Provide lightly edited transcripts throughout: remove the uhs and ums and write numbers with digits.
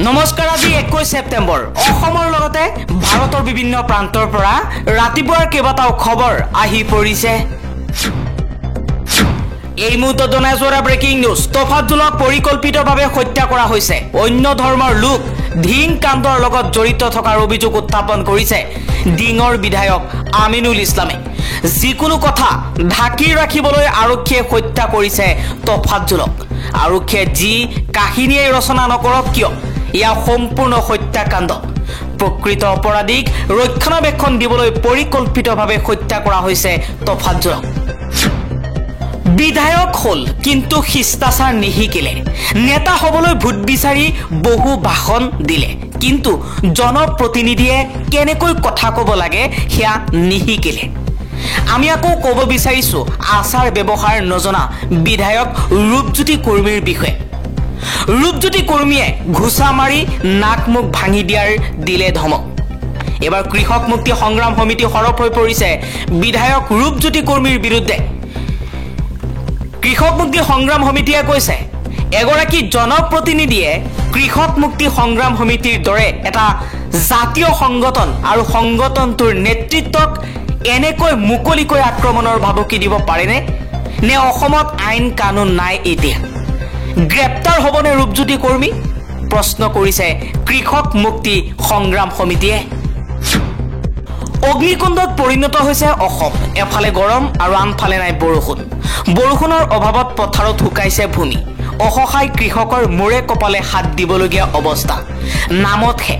নমস্কাৰ আজি 21 সেপ্টেম্বৰ অসমৰ লগতে ভাৰতৰ বিভিন্ন প্ৰান্তৰ পৰা ৰাতিপুৱাৰ কেইবাটাও খবৰ আহি পৰিছে এই মুহূৰ্তত জনাইছোৰা ব্ৰেকিং নিউজ তফাজ্জুলক পৰিকল্পিতভাৱে হত্যা কৰা হৈছে অন্য ধৰ্মৰ লোক ধিং কাণ্ডৰ লগত জড়িত থকাৰ অভিযোগ উত্থাপন কৰিছে ডিঙৰ বিধায়ক আমিনুল ইছলামে যিকোনো কথা ঢাকি ৰাখিবলৈ আৰক্ষীয়ে হত্যা কৰিছে তফাজ্জুলক আৰক্ষীয়ে যি কাহিনীয়ে ৰচনা নকৰক কিয় ইয়া সম্পূৰ্ণ হত্যাকাণ্ড প্ৰকৃত অপৰাধীক ৰক্ষণাবেক্ষণ দিবলৈ পৰিকল্পিতভাৱে হত্যা কৰা হৈছে তফাজ্জুলক বিধায়ক হল কিন্তু শিষ্টাচাৰ নিহিকিলে নেতা হবলৈ ভোট বিচাৰি বহু ভাষণ দিলে কিন্তু জনপ্ৰতিনিধিয়ে কেনেকৈ কথা ক'ব লাগে হিয়া নিহিকিলে আমি আকৌ ক'ব বিচাৰিছো আচাৰ ব্যৱহাৰ নজনা বিধায়ক ৰূপজ্যোতি কৰ্মীৰ বিষয়ে ৰূপজ্যোতি কৰ্মীয়ে ঘুষা মাৰি নাক মুখ ভাঙি দিয়াৰ দিলে ধমক এবাৰ কৃষক মুক্তি সংগ্ৰাম সমিতি হৰপ হৈ পৰিছে বিধায়ক ৰূপজ্যোতি কৰ্মীৰ বিৰুদ্ধে কৃষক মুক্তি সংগ্ৰাম সমিতিয়ে কৈছে এগৰাকী জনপ্ৰতিনিধিয়ে কৃষক মুক্তি সংগ্ৰাম সমিতিৰ দৰে এটা জাতীয় সংগঠন আৰু সংগঠনটোৰ নেতৃত্বক এনেকৈ মুকলিকৈ আক্ৰমণৰ ভাবুকি দিব পাৰেনে নে অসমত আইন কানুন নাই এতিয়া গ্ৰেপ্তাৰ হ'বনে ৰূপজ্যোতি কৰ্মী প্ৰশ্ন কৰিছে কৃষক মুক্তি সংগ্ৰাম সমিতিয়ে অগ্নিকুণ্ডত পৰিণত হৈছে অসম এফালে গৰম আৰু আনফালে নাই বৰষুণৰ অভাৱত পথাৰত শুকাইছে ভূমি অসহায় কৃষকৰ মূৰে কপালে হাত দিবলগীয়া অৱস্থা নামতহে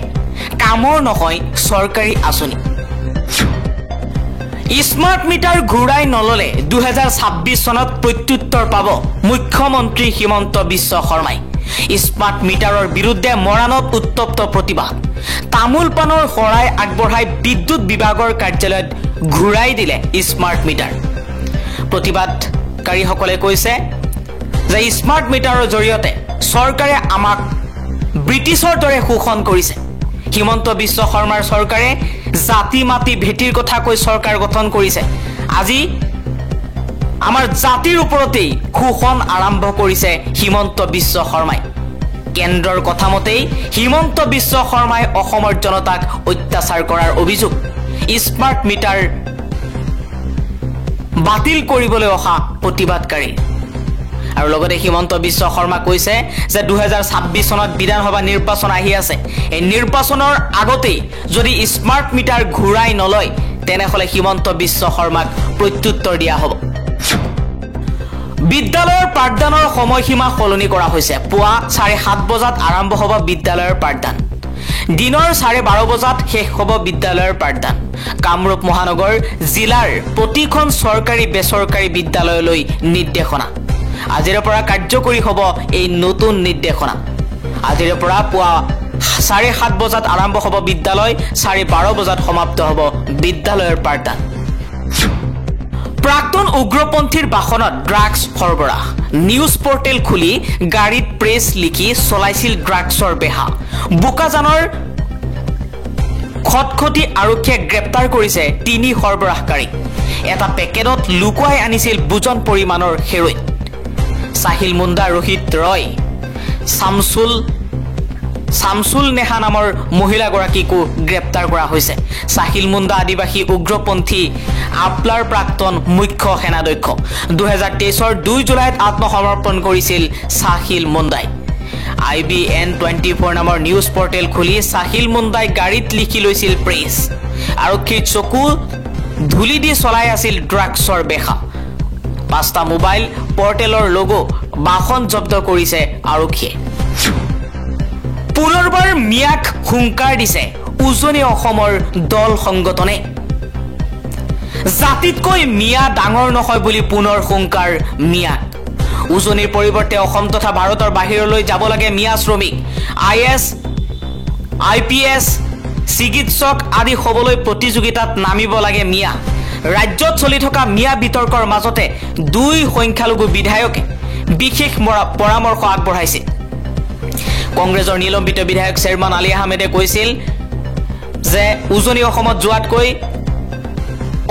কামৰ নহয় চৰকাৰী আঁচনি স্মাৰ্ট মিটাৰ ঘূৰাই নললে 2026 চনত প্ৰত্যুত্তৰ পাব মুখ্যমন্ত্ৰী হিমন্ত বিশ্ব শৰ্মাই স্মাৰ্ট মিটাৰৰ বিৰুদ্ধে মৰাণত উত্তপ্ত প্ৰতিবাদ তামোল পানৰ শৰাই আগবঢ়াই বিদ্যুৎ বিভাগৰ কাৰ্যালয়ত ঘূৰাই দিলে স্মাৰ্ট মিটাৰ প্ৰতিবাদকাৰীসকলে কৈছে যে স্মাৰ্ট মিটাৰৰ জৰিয়তে চৰকাৰে আমাক ব্ৰিটিছৰ দৰে শোষণ কৰিছে হিমন্ত বিশ্ব শৰ্মাৰ চৰকাৰে জাতি মাটি ভেটিৰ কথা কৈ চৰকাৰ গঠন কৰিছে আজি আমাৰ জাতিৰ ওপৰতেই শোষণ আৰম্ভ কৰিছে হিমন্ত বিশ্ব শৰ্মাই কেন্দ্ৰৰ কথা মতেই হিমন্ত বিশ্ব শৰ্মাই অসমৰ জনতাক অত্যাচাৰ কৰাৰ অভিযোগ স্মাৰ্ট মিটাৰ বাতিল কৰিবলৈ অহা প্ৰতিবাদকাৰী আৰু লগতে হিমন্ত বিশ্ব শৰ্মা কৈছে যে 2026 চনত বিধানসভা নিৰ্বাচন আহি আছে এই নিৰ্বাচনৰ আগতেই যদি স্মাৰ্ট মিটাৰ ঘূৰাই নলয় তেনেহলে হিমন্ত বিশ্ব শৰ্মাক প্ৰত্যুত্তৰ দিয়া হ'ব বিদ্যালয়ৰ পাঠদানৰ সময়সীমা সলনি কৰা হৈছে পুৱা 7:30 বজাত আৰম্ভ হ'ব বিদ্যালয়ৰ পাঠদান দিনৰ 12:30 বজাত শেষ হ'ব বিদ্যালয়ৰ পাঠদান কামৰূপ মহানগৰ জিলাৰ প্ৰতিখন চৰকাৰী বেচৰকাৰী বিদ্যালয়লৈ নিৰ্দেশনা আজিৰ পৰা কাৰ্যকৰী হ'ব এই নতুন নিৰ্দেশনা আজিৰ পৰা পুৱা 7:30 বজাত আৰম্ভ হ'ব বিদ্যালয় 12:30 বজাত সমাপ্ত হ'ব বিদ্যালয়ৰ পাঠদান প্ৰাক্তন উগ্ৰপন্থীৰ বাসনত ড্ৰাগছ সৰবৰাহ নিউজ পৰ্টেল খুলি গাড়ীত প্ৰেছ লিখি চলাইছিল ড্ৰাগছৰ বেহা বোকাজানৰ খটখটি আৰক্ষীয়ে গ্ৰেপ্তাৰ কৰিছে 3 সৰবৰাহকাৰী এটা পেকেটত লুকুৱাই আনিছিল বুজন পৰিমাণৰ হেৰোইন সাহিল মুণ্ডা ৰোহিত ৰয় শামসুল নেহা নামৰ মহিলাগৰাকীকো গ্ৰেপ্তাৰ কৰা হৈছে সাহিল মুণ্ডা আদিবাসী উগ্ৰপন্থী আপলাৰ প্ৰাক্তন মুখ্য সেনাধ্যক্ষ 2023 2 জুলাইত আত্মসমৰ্পণ কৰিছিল সাহিল মুণ্ডাই IBN 24 নামৰ নিউজ পৰ্টেল খুলি সাহিল মুণ্ডাই গাড়ীত লিখি লৈছিল প্ৰেছ আৰক্ষীৰ চকু ধুলি দি চলাই আছিল ড্ৰাগছৰ বেহা 5টা মোবাইল পৰ্টেলৰ লোগো বাহন জব্দ কৰিছে আৰক্ষীয়ে পুনৰবাৰ মিয়াক হুংকাৰ দিছে উজনি অসমৰ দল সংগঠনে জাতিতকৈ মিয়া ডাঙৰ নহয় বুলি পুনৰ হুংকাৰ মিয়াক উজনিৰ পৰিৱৰ্তে অসম তথা ভাৰতৰ বাহিৰলৈ যাব লাগে মিয়া শ্ৰমিক IS IPS চিকিৎসক আদি হ'বলৈ প্ৰতিযোগিতাত নামিব লাগে মিয়া ৰাজ্যত চলি থকা মিয়া বিতৰ্কৰ মাজতে 2 সংখ্যালঘু বিধায়কে বিশেষ পৰামৰ্শ আগবঢ়াইছে কংগ্ৰেছৰ নিলম্বিত বিধায়ক চেয়াৰমান আলী আহমেদে কৈছিল যে উজনি অসমত যোৱাতকৈ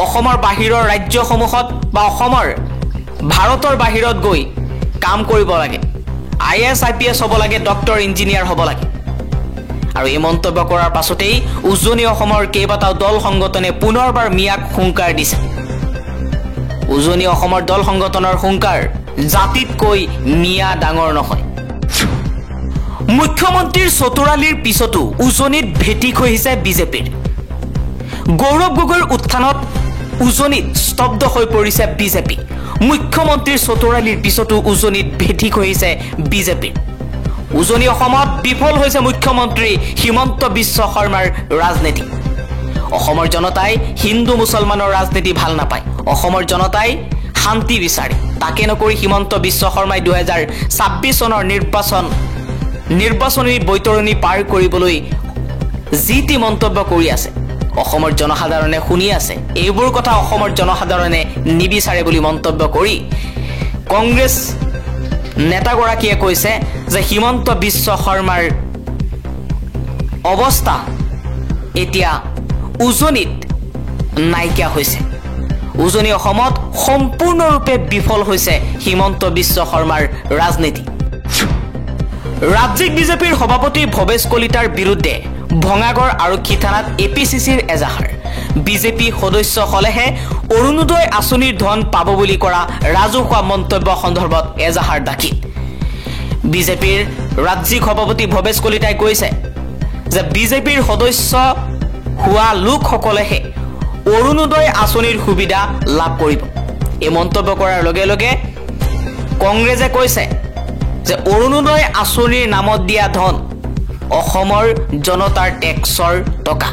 অসমৰ বাহিৰৰ ৰাজ্যসমূহত বা অসমৰ ভাৰতৰ বাহিৰত গৈ কাম কৰিব লাগে IAS IPS হ'ব লাগে ডক্টৰ ইঞ্জিনিয়াৰ হ'ব লাগে আৰু এই মন্তব্য কৰাৰ পাছতেই উজনি অসমৰ কেইবাটাও দল সংগঠনে পুনৰবাৰ মিয়াক হুংকাৰ দিছে। উজনি অসমৰ দল সংগঠনৰ হুংকাৰ, জাতিতকৈ মিয়া ডাঙৰ নহয়। মুখ্যমন্ত্ৰীৰ চতুৰালিৰ পিছতো উজনিত ভেটি খহিছে বিজেপিৰ। গৌৰৱ গগৈৰ উত্থানত উজনিত স্তব্ধ হৈ পৰিছে বিজেপি। মুখ্যমন্ত্ৰীৰ চতুৰালিৰ পিছতো উজনিত ভেটি খহিছে বিজেপিৰ। উজনি অসমত বিফল হৈছে মুখ্যমন্ত্ৰী হিমন্ত বিশ্ব শৰ্মাৰ ৰাজনীতি। অসমৰ জনতাই হিন্দু মুছলমানৰ ৰাজনীতি ভাল নাপায়। অসমৰ জনতাই শান্তি বিচাৰে। তাকে নকৰি হিমন্ত বিশ্ব শৰ্মাই 2026 চনৰ নিৰ্বাচনী বৈতৰণি পাৰ কৰিবলৈ যি টি মন্তব্য কৰি আছে, অসমৰ জনসাধাৰণে শুনি আছে। এইবোৰ কথা অসমৰ জনসাধাৰণে নিবিচাৰে বুলি মন্তব্য কৰি কংগ্ৰেছ নেতাগৰাকীয়ে কৈছে যে হিমন্ত বিশ্ব শৰ্মাৰ অৱস্থা এতিয়া উজনিত নাইকিয়া হৈছে। উজনি অসমত সম্পূৰ্ণৰূপে বিফল হৈছে হিমন্ত বিশ্ব শৰ্মাৰ ৰাজনীতি। ৰাজ্যিক বিজেপিৰ সভাপতি ভৱেশ কলিতাৰ বিৰুদ্ধে ভঙাগড় আৰক্ষী থানাত APCCৰ এজাহাৰ। বিজেপি সদস্য হলেহে অৰুণোদয় আঁচনিৰ ধন পাব বুলি কৰা ৰাজহুৱা মন্তব্য সন্দৰ্ভত এজাহাৰ দাখিল। বিজেপিৰ ৰাজ্যিক সভাপতি ভৱেশ কলিতাই কৈছে যে বিজেপিৰ সদস্য হোৱা লোকসকলেহে অৰুণোদয় আঁচনিৰ সুবিধা লাভ কৰিব। এই মন্তব্য কৰাৰ লগে লগে কংগ্ৰেছে কৈছে যে অৰুণোদয় আঁচনিৰ নামত দিয়া ধন অসমৰ জনতাৰ টেক্সৰ টকা।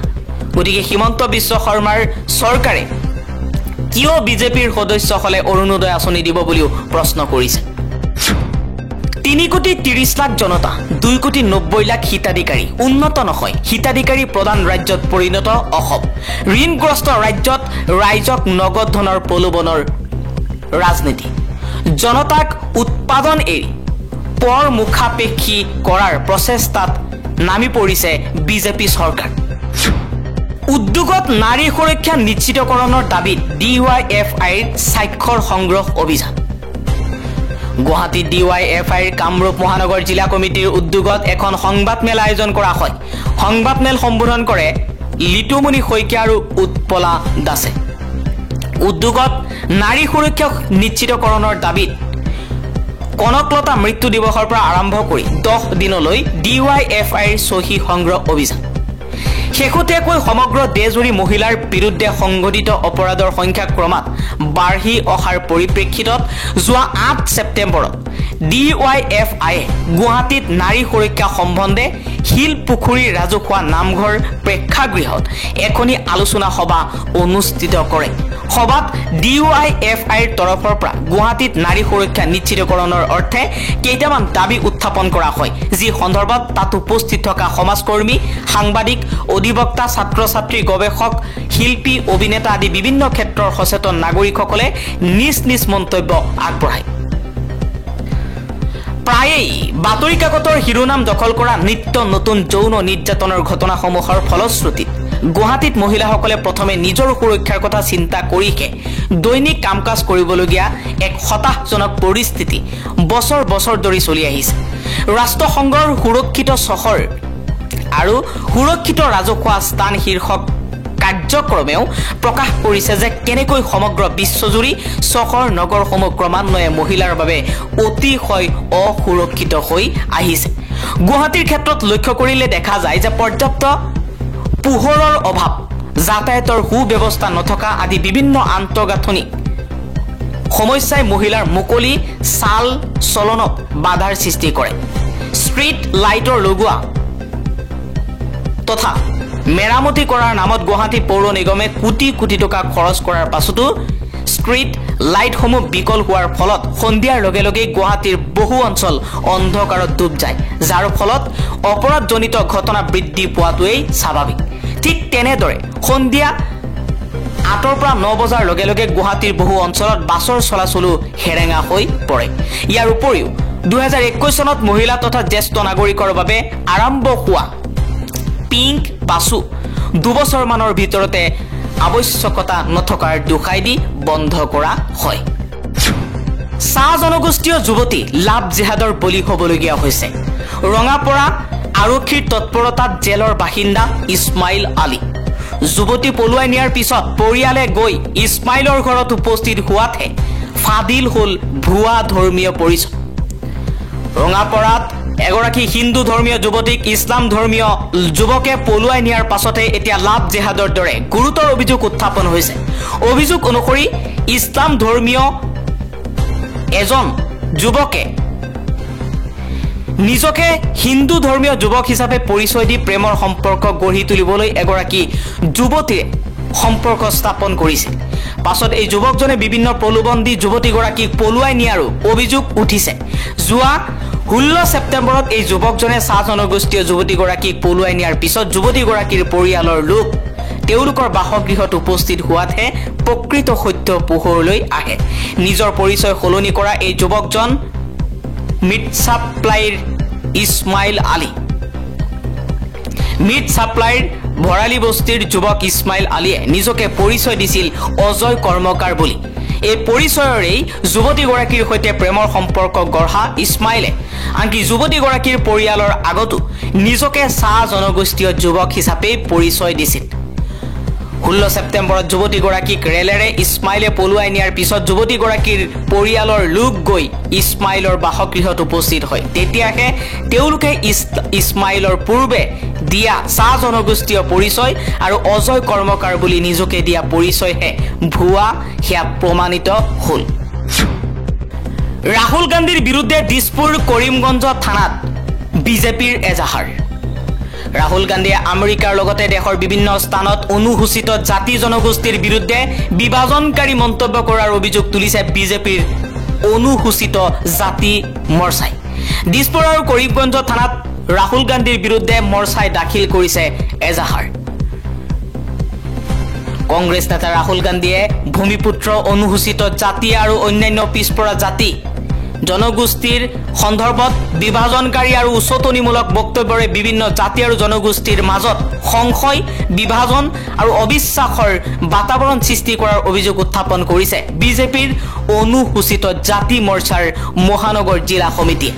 গতিকে হিমন্ত বিশ্ব শৰ্মাৰ চৰকাৰে কিয় বিজেপিৰ সদস্য হলে অৰুণোদয় আঁচনি দিব বুলিও প্ৰশ্ন কৰিছে। 3,30,00,000 জনতা, 2,90,00,000 হিতাধিকাৰী। উন্নত নহয় হিতাধিকাৰী প্ৰধান ৰাজ্যত পৰিণত অসম। ঋণগ্ৰস্ত ৰাজ্যত ৰাইজক নগদ ধনৰ প্ৰলোভনৰ ৰাজনীতি। জনতাক উৎপাদন এৰি পৰ মুখাপেক্ষী কৰাৰ প্ৰচেষ্টাত নামি পৰিছে বিজেপি চৰকাৰ। উদ্যোগত নাৰী সুৰক্ষা নিশ্চিতকৰণৰ দাবীত DYFIৰ স্বাক্ষৰ সংগ্ৰহ অভিযান। গুৱাহাটীত DYFIৰ কামৰূপ মহানগৰ জিলা কমিটিৰ উদ্যোগত এখন সংবাদমেল আয়োজন কৰা হয়। সংবাদমেল সম্বোধন কৰে লিটুমণি শইকীয়া আৰু উৎপলা দাসে। উদ্যোগত নাৰী সুৰক্ষা নিশ্চিতকৰণৰ দাবীত কনকলতা মৃত্যু দিৱসৰ পৰা আৰম্ভ কৰি 10 দিনলৈ DYFIৰ চহী সংগ্ৰহ অভিযান। শেহতীয়াকৈ সমগ্ৰ দেশজুৰি মহিলাৰ বিৰুদ্ধে সংঘটিত অপৰাধৰ সংখ্যা ক্ৰমাৎ বাঢ়ি অহাৰ পৰিপ্ৰেক্ষিতত যোৱা 8 ছেপ্টেম্বৰত DYFIয়ে গুৱাহাটীত নাৰী সুৰক্ষা সম্বন্ধে শিলপুখুৰী ৰাজহুৱা নামঘৰ প্ৰেক্ষাগৃহত এখনি আলোচনা সভা অনুষ্ঠিত কৰে। সভাত DYFIৰ তৰফৰ পৰা গুৱাহাটীত নাৰী সুৰক্ষা নিশ্চিতকৰণৰ অৰ্থে কেইটামান দাবী উত্থাপন কৰা হয়, যি সন্দৰ্ভত তাত উপস্থিত থকা সমাজকৰ্মী, সাংবাদিক, অধিবক্তা, ছাত্ৰ ছাত্ৰী, গৱেষক, শিল্পী, অভিনেতা আদি বিভিন্ন ক্ষেত্ৰৰ সচেতন নাগৰিকসকলে নিজ নিজ মন্তব্য আগবঢ়ায়। প্ৰায়েই বাতৰি কাকতৰ শিৰোনাম দখল কৰা নিত্য নতুন যৌন নিৰ্যাতনৰ ঘটনাসমূহৰ ফলশ্ৰুতিত গুৱাহাটীত মহিলাসকলে প্ৰথমে নিজৰ সুৰক্ষাৰ কথা চিন্তা কৰিহে দৈনিক কাম কাজ কৰিবলগীয়া এক হতাশজনক পৰিস্থিতি বছৰ বছৰ ধৰি চলি আহিছে। ৰাষ্ট্ৰসংঘৰ সুৰক্ষিত চহৰ আৰু সুৰক্ষিত ৰাজহুৱা স্থান শীৰ্ষক কাৰ্যক্ৰমেও প্ৰকাশ কৰিছে যে কেনেকৈ সমগ্ৰ বিশ্বজুৰি চহৰ নগৰসমূহ ক্ৰমান্বয়ে মহিলাৰ বাবে অতিশয় অসুৰক্ষিত হৈ আহিছে। গুৱাহাটীৰ ক্ষেত্ৰত লক্ষ্য কৰিলে দেখা যায় যে পৰ্যাপ্ত পোহৰৰ অভাৱ, যাতায়াতৰ সুব্যৱস্থা নথকা আদি বিভিন্ন আন্তঃগাঁথনি সমস্যাই মহিলাৰ মুকলি চাল চলনত বাধাৰ সৃষ্টি কৰে। ষ্ট্ৰীট লাইটৰ লগোৱা তথা মেৰামতি কৰাৰ নামত গুৱাহাটী পৌৰ নিগমে কোটি কোটি টকা খৰচ কৰাৰ পাছতো ষ্ট্ৰীট লাইটসমূহ বিকল হোৱাৰ ফলত সন্ধিয়াৰ লগে লগে গুৱাহাটীৰ বহু অঞ্চল অন্ধকাৰত ডুব যায়, যাৰ ফলত অপৰাধজনিত ঘটনা বৃদ্ধি পোৱাটোৱেই স্বাভাৱিক। ঠিক তেনেদৰে সন্ধিয়া 8ৰ পৰা 9 বজাৰ লগে লগে গুৱাহাটীৰ বহু অঞ্চলত বাছৰ চলাচলো হেৰেঙা হৈ পৰে। ইয়াৰ উপৰিও 2021 চনত মহিলা তথা জ্যেষ্ঠ নাগৰিকৰ বাবে আৰম্ভ হোৱা পিংক বাছু 2 বছৰমানৰ ভিতৰতে আৱশ্যকতা নথকাৰ দোষাই দি বন্ধ কৰা হয়। চাহ জনগোষ্ঠীয় যুৱতী লাভ জেহাদৰ বলি হ'বলগীয়া হৈছে। ৰঙাপৰা আৰক্ষীৰ তৎপৰতাত জেলৰ বাসিন্দা ইছমাইল আলী। যুৱতী পলুৱাই নিয়াৰ পিছত পৰিয়ালে গৈ ইছমাইলৰ ঘৰত উপস্থিত হোৱাতহে ফাদিল হ'ল ভুৱা ধৰ্মীয় পৰিচয়। ৰঙাপৰাত এগৰাকী হিন্দু ধৰ্মীয় যুৱতীক ইছলাম ধৰ্মীয় যুৱকে পলুৱাই নিয়াৰ পাছতে এতিয়া লাভ জেহাদৰ দৰে গুৰুতৰ অভিযোগ উত্থাপন হৈছে। অভিযোগ অনুসৰি ইছলাম ধৰ্মীয় এজন যুৱকে নিজকে হিন্দু ধৰ্মীয় যুৱক হিচাপে পৰিচয় দি প্ৰেমৰ সম্পৰ্ক গঢ়ি তুলিবলৈ এগৰাকী যুৱতীয়ে সম্পৰ্ক স্থাপন কৰিছিল। পাছত এই যুৱকজনে বিভিন্ন প্ৰলোভন দি যুৱতীগৰাকীক পলুৱাই নিয়াৰো অভিযোগ উঠিছে। যোৱা 16 ছেপ্টেম্বৰত এই যুৱকজনে চাহ জনগোষ্ঠীয় যুৱতীগৰাকীক পলুৱাই নিয়াৰ পিছত যুৱতীগৰাকীৰ পৰিয়ালৰ লোক তেওঁলোকৰ বাসগৃহত উপস্থিত হোৱাতহে প্ৰকৃত সত্য পোহৰলৈ আহে। নিজৰ পৰিচয় সলনি কৰা এই যুৱকজন মিট সাপ্লাইৰ ইছমাইল আলী। মিট সাপ্লাইৰ ভৰালী বস্তিৰ যুৱক ইছমাইল আলীয়ে নিজকে পৰিচয় দিছিল অজয় কৰ্মকাৰ বুলি। এই পৰিচয়ৰেই যুৱতীগৰাকীৰ সৈতে প্ৰেমৰ সম্পৰ্ক গঢ়া ইছমাইলে আনকি যুৱতীগৰাকীৰ পৰিয়ালৰ আগতো নিজকে চাহ জনগোষ্ঠীয় যুৱক হিচাপে পৰিচয় দিছিল। 16 ছেপ্টেম্বৰত যুৱতীগৰাকীক ৰেলেৰে ইছমাইলে পলুৱাই নিয়াৰ পিছত যুৱতীগৰাকীৰ পৰিয়ালৰ লোক গৈ ইছমাইলৰ বাসগৃহত উপস্থিত হয়। তেতিয়াহে তেওঁলোকে ইছমাইলৰ পূৰ্বে দিয়া চাহ জনগোষ্ঠীয় পৰিচয় আৰু অজয় কৰ্মকাৰ বুলি নিজকে দিয়া পৰিচয়হে ভুৱা সেয়া প্ৰমাণিত হ'ল। ৰাহুল গান্ধীৰ বিৰুদ্ধে দিছপুৰ কৰিমগঞ্জ থানাত বিজেপিৰ এজাহাৰ। ৰাহুল গান্ধীয়ে আমেৰিকাৰ লগতে দেশৰ বিভিন্ন স্থানত অনুসূচিত জাতি জনগোষ্ঠীৰ বিৰুদ্ধে বিভাজনকাৰী মন্তব্য কৰাৰ অভিযোগ তুলিছে বিজেপিৰ অনুসূচিত জাতি মৰ্চাই। দিছপুৰ আৰু কৰিমগঞ্জ থানাত ৰাহুল গান্ধীৰ বিৰুদ্ধে মৰ্চাই দাখিল কৰিছে এজাহাৰ। কংগ্ৰেছ নেতা ৰাহুল গান্ধীয়ে ভূমিপুত্ৰ অনুসূচিত জাতি আৰু অন্যান্য পিছপৰা জাতি জনগোষ্ঠীৰ সন্দৰ্ভত বিভাজনকাৰী আৰু উচতনিমূলক বক্তব্যৰে বিভিন্ন জাতি আৰু জনগোষ্ঠীৰ মাজত সংশয়, বিভাজন আৰু অবিশ্বাসৰ বাতাবৰণ সৃষ্টি কৰাৰ অভিযোগ উত্থাপন কৰিছে বিজেপিৰ অনুসূচিত জাতি মৰ্চাৰ মহানগৰ জিলা সমিতিয়ে।